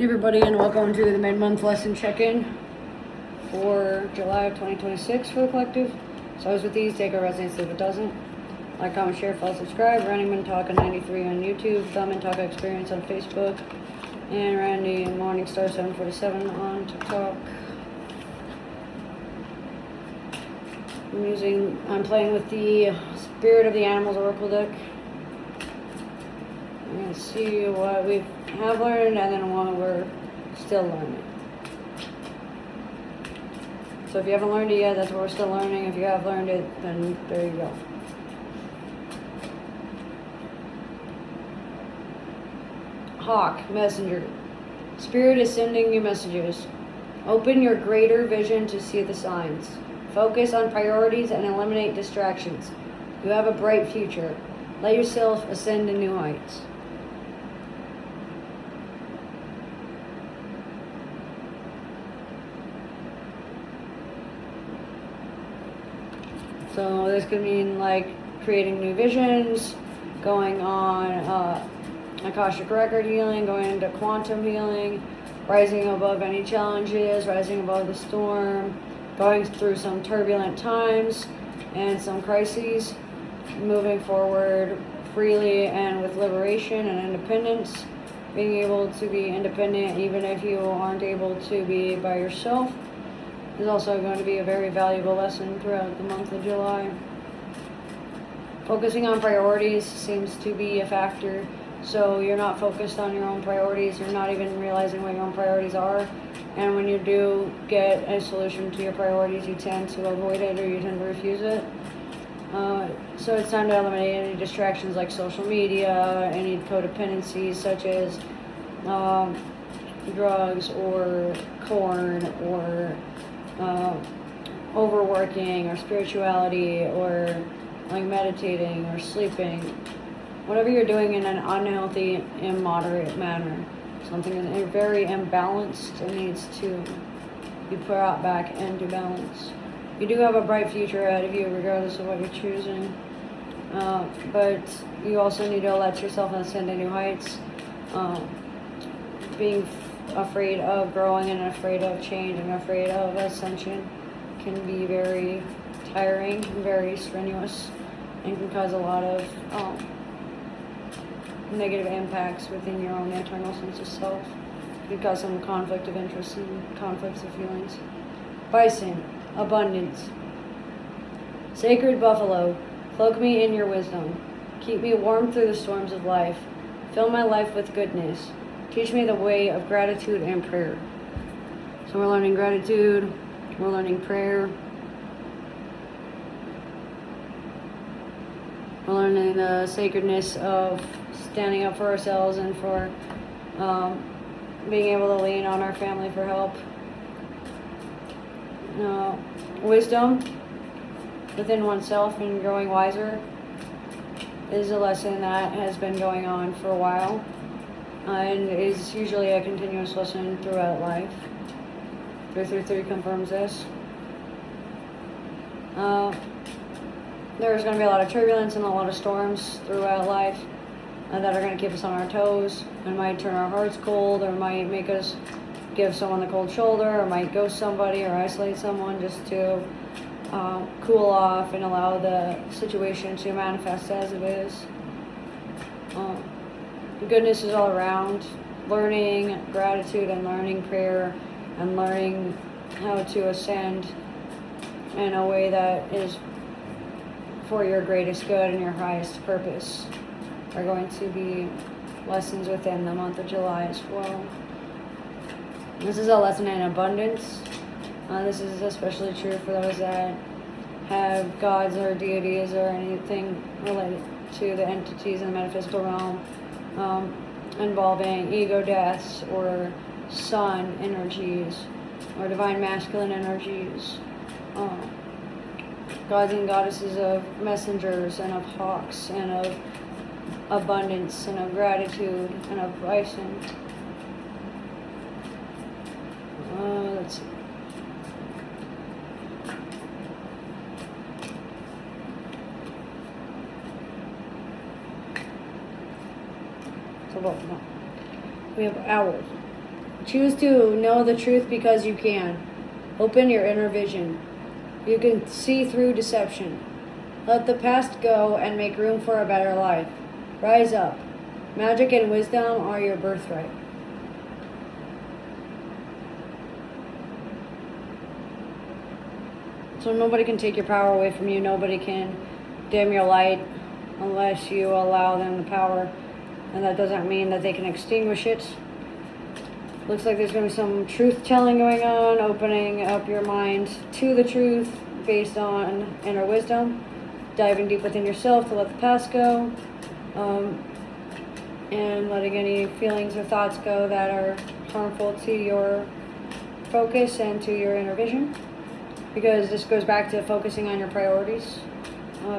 Hey everybody, and welcome to the mid-month lesson check-in for July of 2026 for the collective. So as with these, take a resonates if it doesn't. Like, comment, share, follow, subscribe. Running Man Talk 93 on YouTube, Thumb and Talk Experience on Facebook, and Randy Morningstar 747 on TikTok. I'm playing with the Spirit of the Animals Oracle deck. And see what we have learned and then what we're still learning. So if you haven't learned it yet, that's what we're still learning. If you have learned it, then there you go. Hawk, messenger. Spirit is sending you messages. Open your greater vision to see the signs. Focus on priorities and eliminate distractions. You have a bright future. Let yourself ascend to new heights. So this could mean like creating new visions, going on Akashic record healing, going into quantum healing, rising above any challenges, rising above the storm, going through some turbulent times and some crises, moving forward freely and with liberation and independence, being able to be independent even if you aren't able to be by yourself. Is also going to be a very valuable lesson throughout the month of July. Focusing on priorities seems to be a factor. So you're not focused on your own priorities. You're not even realizing what your own priorities are. And when you do get a solution to your priorities, you tend to avoid it or you tend to refuse it. So it's time to eliminate any distractions like social media, any codependencies such as drugs or corn or overworking or spirituality or like meditating or sleeping. Whatever you're doing in an unhealthy, immoderate manner. Something is very imbalanced and needs to be brought back into balance. You do have a bright future ahead of you regardless of what you're choosing. But you also need to let yourself ascend to new heights. Being afraid of growing and afraid of change and afraid of ascension can be very tiring and very strenuous and can cause a lot of negative impacts within your own internal sense of self. It can cause some conflict of interest and conflicts of feelings. Bison, abundance. Sacred buffalo, cloak me in your wisdom. Keep me warm through the storms of life. Fill my life with goodness. Teach me the way of gratitude and prayer. So we're learning gratitude, we're learning prayer, we're learning the sacredness of standing up for ourselves and for being able to lean on our family for help. Wisdom within oneself and growing wiser is a lesson that has been going on for a while. And is usually a continuous lesson throughout life. 333 confirms this. There's going to be a lot of turbulence and a lot of storms throughout life that are going to keep us on our toes and might turn our hearts cold or might make us give someone the cold shoulder or might ghost somebody or isolate someone just to cool off and allow the situation to manifest as it is. Goodness is all around. Learning gratitude and learning prayer and learning how to ascend in a way that is for your greatest good and your highest purpose are going to be lessons within the month of July as well. This is a lesson in abundance. This is especially true for those that have gods or deities or anything related to the entities in the metaphysical realm. Involving ego deaths or sun energies or divine masculine energies, gods and goddesses of messengers and of hawks and of abundance and of gratitude and of bison. Let's see. So both of them. We have owls. Choose to know the truth because you can. Open your inner vision. You can see through deception. Let the past go and make room for a better life. Rise up. Magic and wisdom are your birthright. So nobody can take your power away from you. Nobody can dim your light unless you allow them the power. And that doesn't mean that they can extinguish it. Looks like there's going to be some truth-telling going on, opening up your mind to the truth based on inner wisdom, diving deep within yourself to let the past go, and letting any feelings or thoughts go that are harmful to your focus and to your inner vision. Because this goes back to focusing on your priorities.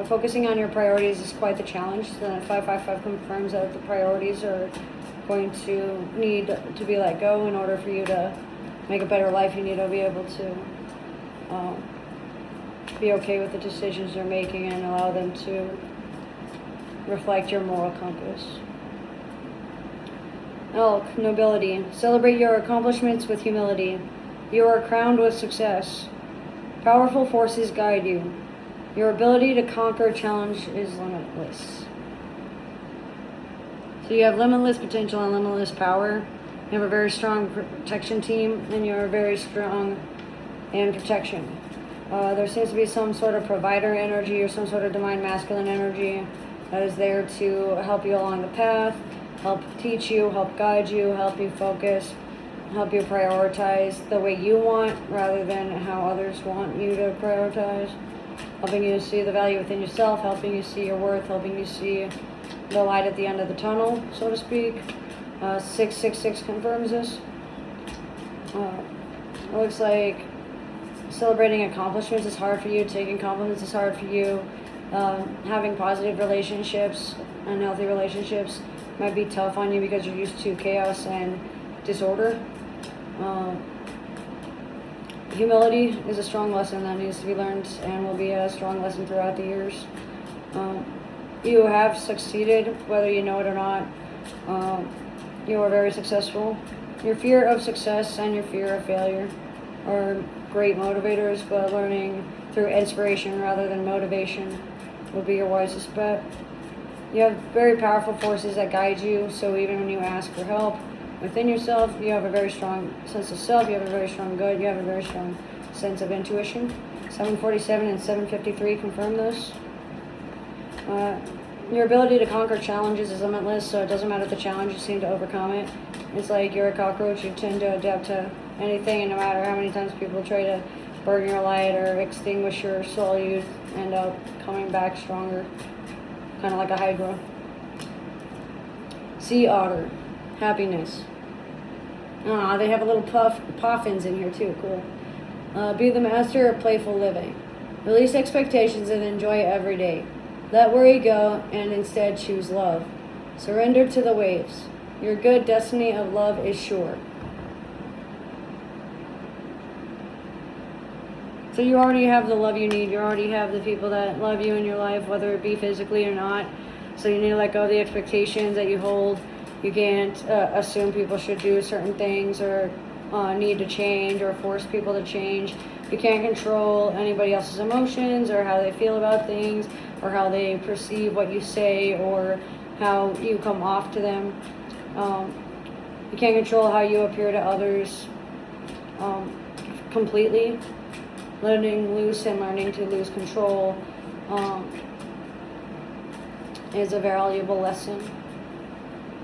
Focusing on your priorities is quite the challenge. The 555 confirms that the priorities are going to need to be let go in order for you to make a better life. You need to be able to be okay with the decisions you're making and allow them to reflect your moral compass. Elk, nobility. Celebrate your accomplishments with humility. You are crowned with success. Powerful forces guide you. Your ability to conquer a challenge is limitless. So you have limitless potential and limitless power. You have a very strong protection team, and you're very strong in protection. There seems to be some sort of provider energy or some sort of divine masculine energy that is there to help you along the path, help teach you, help guide you, help you focus, help you prioritize the way you want rather than how others want you to prioritize, helping you see the value within yourself, helping you see your worth, helping you see the light at the end of the tunnel, so to speak. 666 confirms this. It looks like celebrating accomplishments is hard for you, taking compliments is hard for you, having positive relationships and healthy relationships might be tough on you because you're used to chaos and disorder. Humility is a strong lesson that needs to be learned and will be a strong lesson throughout the years. You have succeeded, whether you know it or not. You are very successful. Your fear of success and your fear of failure are great motivators, but learning through inspiration rather than motivation would be your wisest bet. You have very powerful forces that guide you, so even when you ask for help within yourself, you have a very strong sense of self, you have a very strong good, you have a very strong sense of intuition. 747 and 753 confirm this. Your ability to conquer challenges is limitless, so it doesn't matter the challenge, you seem to overcome it. It's like you're a cockroach, you tend to adapt to anything, and no matter how many times people try to burn your light or extinguish your soul, you end up coming back stronger, kind of like a hydra. Sea otter, happiness. They have a little puffins in here too, cool. Be the master of playful living. Release expectations and enjoy every day. Let worry go and instead choose love. Surrender to the waves. Your good destiny of love is sure. So you already have the love you need. You already have the people that love you in your life, whether it be physically or not. So you need to let go of the expectations that you hold. You can't assume people should do certain things or need to change or force people to change. You can't control anybody else's emotions or how they feel about things or how they perceive what you say or how you come off to them. You can't control how you appear to others completely. Letting loose and learning to lose control is a valuable lesson.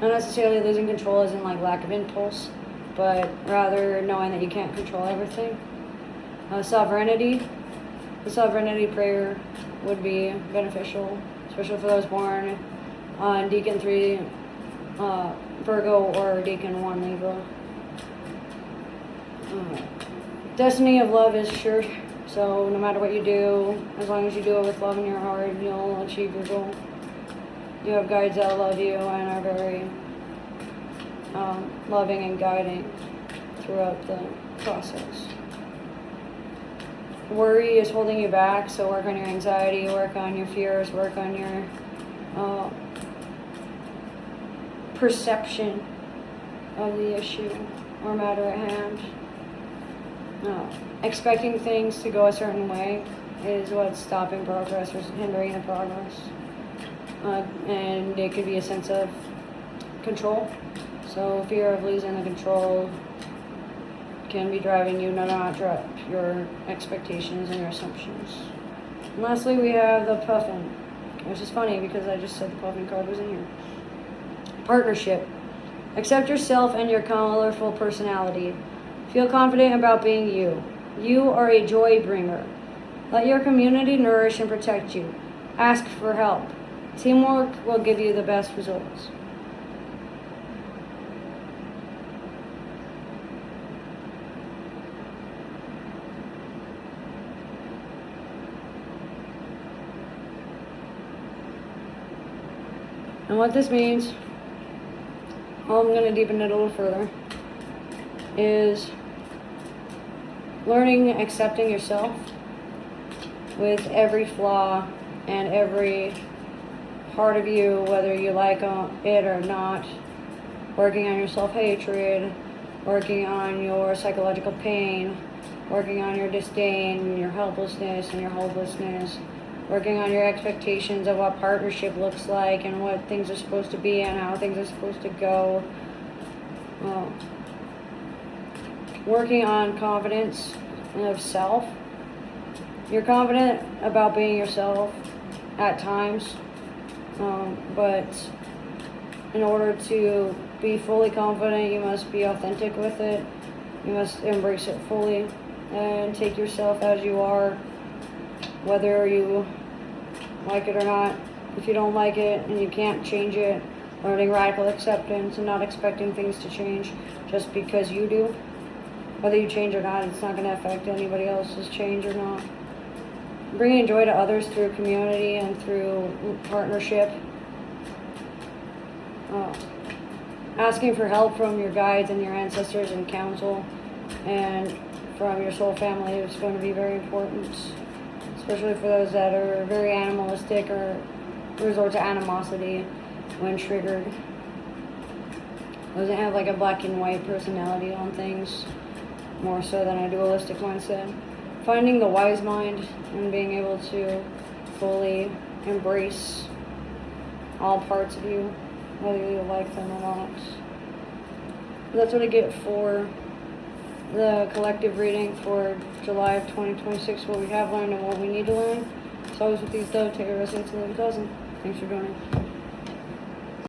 Not necessarily losing control as in like lack of impulse, but rather knowing that you can't control everything. Sovereignty. The sovereignty prayer would be beneficial, especially for those born on Deacon 3 Virgo or Deacon 1 Libra. Destiny of love is sure, so no matter what you do, as long as you do it with love in your heart, you'll achieve your goal. You have guides that love you and are very loving and guiding throughout the process. Worry is holding you back, so work on your anxiety, work on your fears, work on your perception of the issue. or matter at hand. Expecting things to go a certain way is what's stopping progress or hindering the progress. And it could be a sense of control. So fear of losing the control can be driving you to not drop your expectations and your assumptions. And lastly, we have the puffin, which is funny because I just said the puffin card was in here. Partnership. Accept yourself and your colorful personality. Feel confident about being you. You are a joy bringer. Let your community nourish and protect you. Ask for help. Teamwork will give you the best results. And what this means, I'm going to deepen it a little further, is learning, accepting yourself with every flaw and every part of you, whether you like it or not, working on your self-hatred, working on your psychological pain, working on your disdain, your helplessness and your hopelessness, working on your expectations of what partnership looks like and what things are supposed to be and how things are supposed to go. Working on confidence of self. You're confident about being yourself at times, but in order to be fully confident, you must be authentic with it. You must embrace it fully and take yourself as you are, whether you like it or not. If you don't like it and you can't change it, learning radical acceptance and not expecting things to change just because you do. Whether you change or not, it's not going to affect anybody else's change or not. Bringing joy to others through community and through partnership. Asking for help from your guides and your ancestors and counsel and from your soul family is going to be very important, especially for those that are very animalistic or resort to animosity when triggered. Doesn't have like a black and white personality on things, more so than a dualistic mindset. Finding the wise mind and being able to fully embrace all parts of you, whether you like them or not. That's what I get for the collective reading for July of 2026, what we have learned and what we need to learn. It's always with these dove, take a rest, and leave a dozen. Thanks for joining.